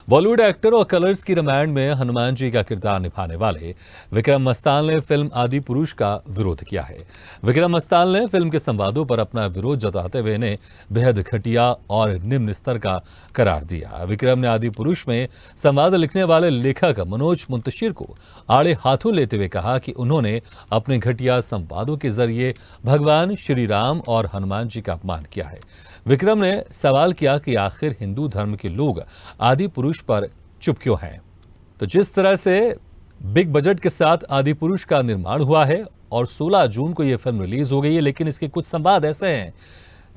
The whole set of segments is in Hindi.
बॉलीवुड एक्टर और कलर्स की रामायण में हनुमान जी का किरदार निभाने वाले विक्रम मस्तान ने फिल्म आदि पुरुष का विरोध किया है। विक्रम मस्तान ने फिल्म के संवादों पर अपना विरोध जताते हुए इन्हें बेहद घटिया और निम्न स्तर का करार दिया। विक्रम ने आदि पुरुष में संवाद लिखने वाले लेखक मनोज मुंतशिर को आड़े हाथों लेते हुए कहा कि उन्होंने अपने घटिया संवादों के जरिए भगवान श्री राम और हनुमान जी का अपमान किया है। विक्रम ने सवाल किया कि आखिर हिंदू धर्म के लोग आदि पुरुष पर चुप क्यों हैं। तो जिस तरह से बिग बजट के साथ आदि पुरुष का निर्माण हुआ है और 16 जून को यह फिल्म रिलीज हो गई है, लेकिन इसके कुछ संवाद ऐसे हैं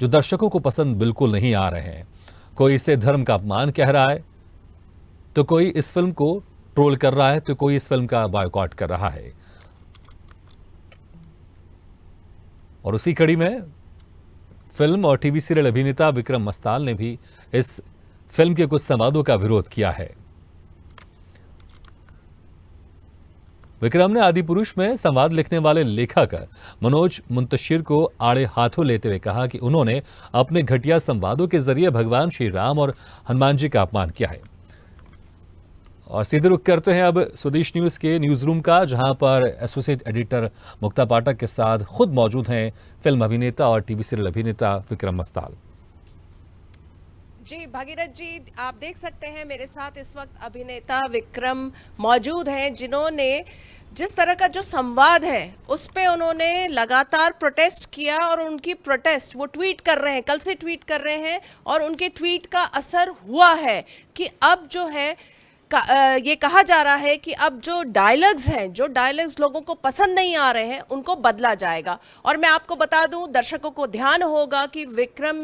जो दर्शकों को पसंद बिल्कुल नहीं आ रहे हैं। कोई इसे धर्म का अपमान कह रहा है, तो कोई इस फिल्म को ट्रोल कर रहा है, तो कोई इस फिल्म का बॉयकॉट कर रहा है। और उसी कड़ी में फिल्म और टीवी सीरियल अभिनेता विक्रम मस्तान ने भी इस फिल्म के कुछ संवादों का विरोध किया है। विक्रम ने आदि पुरुष में संवाद लिखने वाले लेखक मनोज मुंतशिर को आड़े हाथों लेते हुए कहा कि उन्होंने अपने घटिया संवादों के जरिए भगवान श्री राम और हनुमान जी का अपमान किया है। और सीधे रुख करते हैं अब स्वदेश न्यूज के न्यूज रूम का, जहां पर एसोसिएट एडिटर मुक्ता पाठक के साथ खुद मौजूद हैं फिल्म अभिनेता और टीवी सीरियल अभिनेता विक्रम मस्तान। जी भागीरथ जी, आप देख सकते हैं मेरे साथ इस वक्त अभिनेता विक्रम मौजूद हैं, जिन्होंने जिस तरह का जो संवाद है उस पे उन्होंने लगातार प्रोटेस्ट किया और उनकी प्रोटेस्ट वो ट्वीट कर रहे हैं, कल से ट्वीट कर रहे हैं और उनके ट्वीट का असर हुआ है कि अब जो है ये कहा जा रहा है कि अब जो डायलॉग्स लोगों को पसंद नहीं आ रहे हैं उनको बदला जाएगा। और मैं आपको बता दूं, दर्शकों को ध्यान होगा कि विक्रम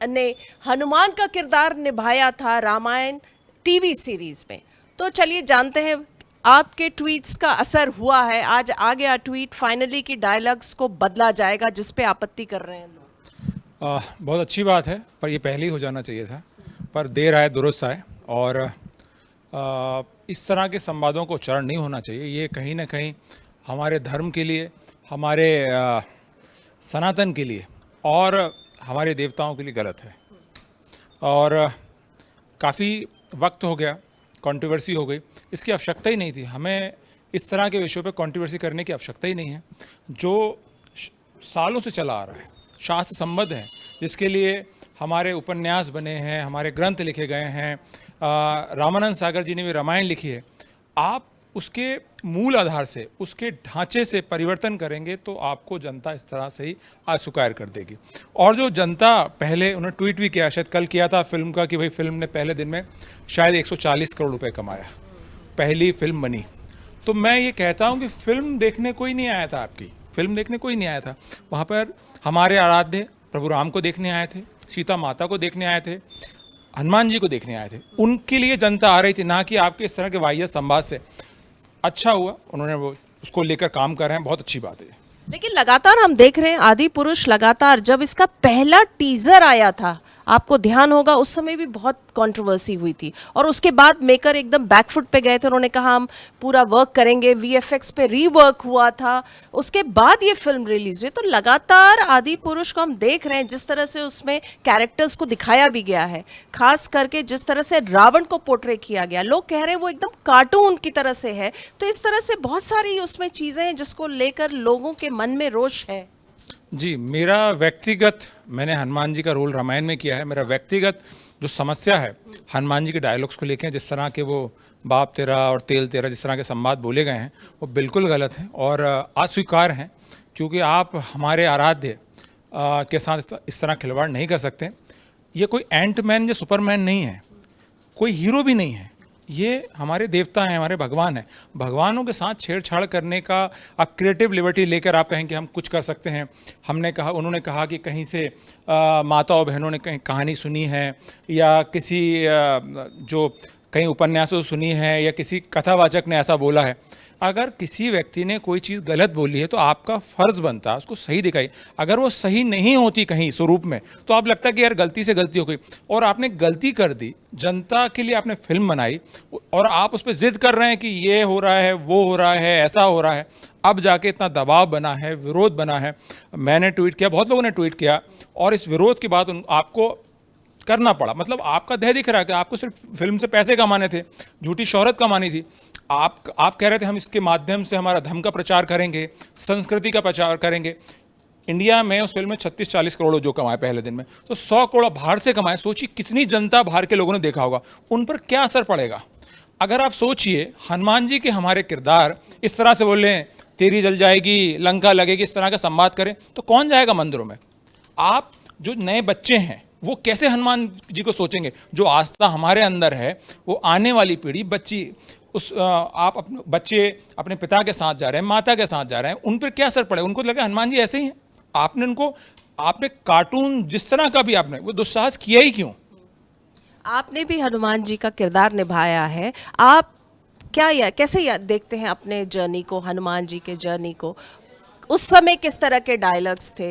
ने हनुमान का किरदार निभाया था रामायण टीवी सीरीज में। तो चलिए जानते हैं आपके ट्वीट्स का असर हुआ है। आज आ गया ट्वीट फाइनली कि डायलॉग्स को बदला जाएगा, जिस पे आपत्ति कर रहे हैं लोग। बहुत अच्छी बात है, पर ये पहले ही हो जाना चाहिए था, पर देर आए दुरुस्त आए। और इस तरह के संवादों को उच्चारण नहीं होना चाहिए। ये कहीं ना कहीं हमारे धर्म के लिए, हमारे सनातन के लिए और हमारे देवताओं के लिए गलत है। और काफ़ी वक्त हो गया, कंट्रोवर्सी हो गई, इसकी आवश्यकता ही नहीं थी। हमें इस तरह के विषयों पे कंट्रोवर्सी करने की आवश्यकता ही नहीं है। जो सालों से चला आ रहा है, शास्त्र संबद्ध है, जिसके लिए हमारे उपन्यास बने हैं, हमारे ग्रंथ लिखे गए हैं, रामानंद सागर जी ने भी रामायण लिखी है। आप उसके मूल आधार से, उसके ढांचे से परिवर्तन करेंगे तो आपको जनता इस तरह से ही अस्वीकार कर देगी। और जो जनता, पहले उन्होंने ट्वीट भी किया, शायद कल किया था फिल्म का, कि भाई फिल्म ने पहले दिन में शायद 140 करोड़ रुपए कमाया, पहली फिल्म बनी। तो मैं ये कहता हूँ कि फिल्म देखने कोई नहीं आया था, आपकी फिल्म देखने कोई नहीं आया था। वहाँ पर हमारे आराध्य प्रभु राम को देखने आए थे, सीता माता को देखने आए थे, हनुमान जी को देखने आए थे। उनके लिए जनता आ रही थी, ना कि आपके इस तरह के वाहियात संवाद से। अच्छा हुआ उन्होंने वो उसको लेकर काम कर रहे हैं, बहुत अच्छी बात है। लेकिन लगातार हम देख रहे हैं आदि पुरुष, लगातार जब इसका पहला टीजर आया था, आपको ध्यान होगा उस समय भी बहुत कंट्रोवर्सी हुई थी और उसके बाद मेकर एकदम बैकफुट पे गए थे। उन्होंने कहा हम पूरा वर्क करेंगे, वीएफएक्स पे रीवर्क हुआ था, उसके बाद ये फिल्म रिलीज हुई। तो लगातार आदि पुरुष को हम देख रहे हैं, जिस तरह से उसमें कैरेक्टर्स को दिखाया भी गया है, खास करके जिस तरह से रावण को पोर्ट्रे किया गया, लोग कह रहे हैं वो एकदम कार्टून की तरह से है। तो इस तरह से बहुत सारी उसमें चीजें हैं जिसको लेकर लोगों के मन में रोष है। जी, मेरा व्यक्तिगत, मैंने हनुमान जी का रोल रामायण में किया है। मेरा व्यक्तिगत जो समस्या है हनुमान जी के डायलॉग्स को लेकर, जिस तरह के वो बाप तेरा और तेल तेरा, जिस तरह के संवाद बोले गए हैं, वो बिल्कुल गलत हैं और अस्वीकार हैं। क्योंकि आप हमारे आराध्य के साथ इस तरह खिलवाड़ नहीं कर सकते। ये कोई एंटमैन या सुपरमैन नहीं है, कोई हीरो भी नहीं है। ये हमारे देवता हैं, हमारे भगवान हैं। भगवानों के साथ छेड़छाड़ करने का आप क्रिएटिव लिबर्टी लेकर आप कहें कि हम कुछ कर सकते हैं। उन्होंने कहा कि कहीं से माता और बहनों ने कहीं कहानी सुनी है, या किसी जो कहीं उपन्यासों सुनी है, या किसी कथावाचक ने ऐसा बोला है। अगर किसी व्यक्ति ने कोई चीज़ गलत बोली है तो आपका फ़र्ज़ बनता है उसको सही दिखाई। अगर वो सही नहीं होती कहीं स्वरूप में, तो आप लगता है कि यार गलती से गलती हो गई, और आपने गलती कर दी, जनता के लिए आपने फिल्म बनाई और आप उस पर ज़िद कर रहे हैं कि ये हो रहा है, वो हो रहा है, ऐसा हो रहा है। अब जाके इतना दबाव बना है, विरोध बना है। मैंने ट्वीट किया, बहुत लोगों ने ट्वीट किया, और इस विरोध के बाद आपको करना पड़ा। मतलब आपका ध्येय दिख रहा है कि आपको सिर्फ फिल्म से पैसे कमाने थे, झूठी शोहरत कमानी थी। आप कह रहे थे हम इसके माध्यम से हमारा धर्म का प्रचार करेंगे, संस्कृति का प्रचार करेंगे। इंडिया में उस फिल्म में 36-40 करोड़ जो कमाए पहले दिन में, तो 100 करोड़ बाहर से कमाए। सोचिए कितनी जनता बाहर के लोगों ने देखा होगा, उन पर क्या असर पड़ेगा। अगर आप सोचिए हनुमान जी के हमारे किरदार इस तरह से बोले तेरी जल जाएगी, लंका लगेगी, इस तरह का संवाद करें तो कौन जाएगा मंदिरों में। आप जो नए बच्चे हैं वो कैसे हनुमान जी को सोचेंगे। जो आस्था हमारे अंदर है वो आने वाली पीढ़ी बच्ची आप अपने बच्चे अपने पिता के साथ जा रहे हैं, माता के साथ जा रहे हैं, उन पर क्या असर पड़ेगा। उनको लगा हनुमान जी ऐसे ही हैं। आपने कार्टून जिस तरह का भी आपने वो दुस्साहस किया ही क्यों। आपने भी हनुमान जी का किरदार निभाया है। आप कैसे देखते हैं अपने जर्नी को, हनुमान जी के जर्नी को? उस समय किस तरह के डायलॉग्स थे?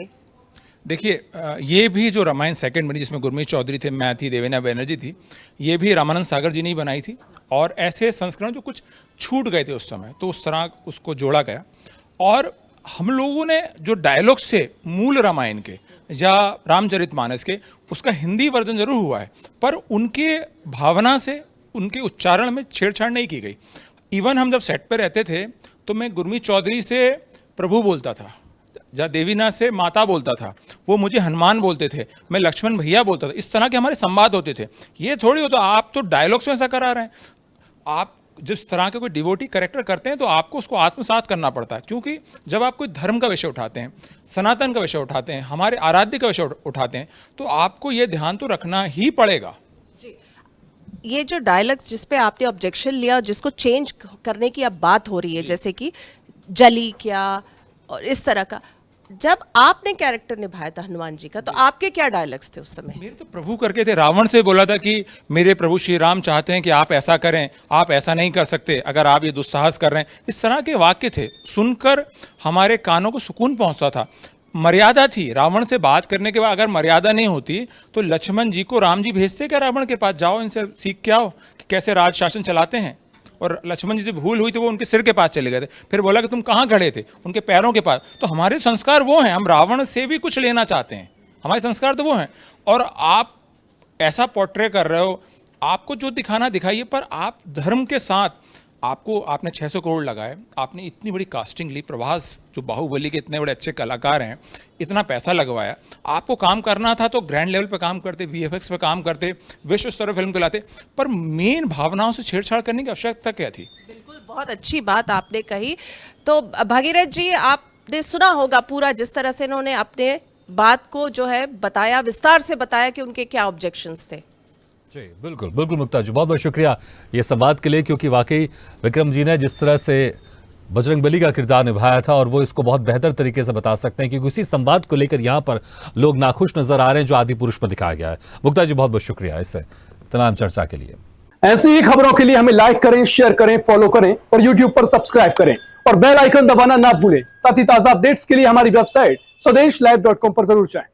देखिए ये भी जो रामायण सेकंड बनी जिसमें गुरमीत चौधरी थे, मैं थी, देवेना बनर्जी थी, ये भी रामानंद सागर जी ने ही बनाई थी। और ऐसे संस्करण जो कुछ छूट गए थे उस समय, तो उस तरह उसको जोड़ा गया। और हम लोगों ने जो डायलॉग्स थे मूल रामायण के या रामचरितमानस के, उसका हिंदी वर्जन जरूर हुआ है, पर उनके भावना से उनके उच्चारण में छेड़छाड़ नहीं की गई। इवन हम जब सेट पे रहते थे तो मैं गुरमीत चौधरी से प्रभु बोलता था, या देवीना से माता बोलता था, वो मुझे हनुमान बोलते थे, मैं लक्ष्मण भैया बोलता था। इस तरह के हमारे संवाद होते थे। ये थोड़ी होता आप तो डायलॉग्स में ऐसा करा रहे हैं। आप जिस तरह के कोई डिवोटी कैरेक्टर करते हैं तो आपको उसको आत्मसात करना पड़ता है, क्योंकि जब आप कोई धर्म का विषय उठाते हैं, सनातन का विषय उठाते हैं, हमारे आराध्य का विषय उठाते हैं, तो आपको ये ध्यान तो रखना ही पड़ेगा। ये जो डायलॉग्स जिस पे आपने ऑब्जेक्शन लिया और जिसको चेंज करने की अब बात हो रही है, जैसे कि जली क्या और इस तरह का, जब आपने कैरेक्टर निभाया था हनुमान जी का, तो आपके क्या डायलॉग्स थे उस समय? मेरे तो प्रभु करके थे। रावण से बोला था कि मेरे प्रभु श्री राम चाहते हैं कि आप ऐसा करें, आप ऐसा नहीं कर सकते अगर आप ये दुस्साहस कर रहे हैं। इस तरह के वाक्य थे, सुनकर हमारे कानों को सुकून पहुंचता था। मर्यादा थी। रावण से बात करने के बाद अगर मर्यादा नहीं होती तो लक्ष्मण जी को राम जी भेजते क्या रावण के पास, जाओ इनसे सीख के आओ कि कैसे राज शासन चलाते हैं। और लक्ष्मण जी से भूल हुई तो वो उनके सिर के पास चले गए थे। फिर बोला कि तुम कहाँ खड़े थे, उनके पैरों के पास। तो हमारे संस्कार वो हैं, हम रावण से भी कुछ लेना चाहते हैं, हमारे संस्कार तो वो हैं। और आप ऐसा पोर्ट्रे कर रहे हो, आपको जो दिखाना दिखाइए, पर आप धर्म के साथ आपने 600 करोड़ लगाए, आपने इतनी बड़ी कास्टिंग ली, प्रभास जो बाहुबली के इतने बड़े अच्छे कलाकार हैं, इतना पैसा लगवाया। आपको काम करना था तो ग्रैंड लेवल पे काम करते, VFX पे काम करते, विश्व स्तर फिल्म दिलाते, पर मेन भावनाओं से छेड़छाड़ करने की आवश्यकता क्या थी। बिल्कुल, बहुत अच्छी बात आपने कही। तो भगीरथ जी, आपने सुना होगा पूरा जिस तरह से इन्होंने अपने बात को जो है बताया, विस्तार से बताया कि उनके क्या ऑब्जेक्शंस थे। जी बिल्कुल बिल्कुल मुक्ता जी, बहुत बहुत शुक्रिया ये संवाद के लिए, क्योंकि वाकई विक्रम जी ने जिस तरह से बजरंगबली का किरदार निभाया था और वो इसको बहुत बेहतर तरीके से बता सकते हैं, क्योंकि उसी संवाद को लेकर यहाँ पर लोग नाखुश नजर आ रहे हैं जो आदि पुरुष में दिखाया गया है। मुक्ता जी बहुत बहुत शुक्रिया इस तमाम चर्चा के लिए। ऐसी ही खबरों के लिए हमें लाइक करें, शेयर करें, फॉलो करें और यूट्यूब पर सब्सक्राइब करें और बेल आइकन दबाना ना भूलें। साथ ही ताजा अपडेट्स के लिए हमारी वेबसाइट स्वदेशलाइव.com पर जरूर जाएं।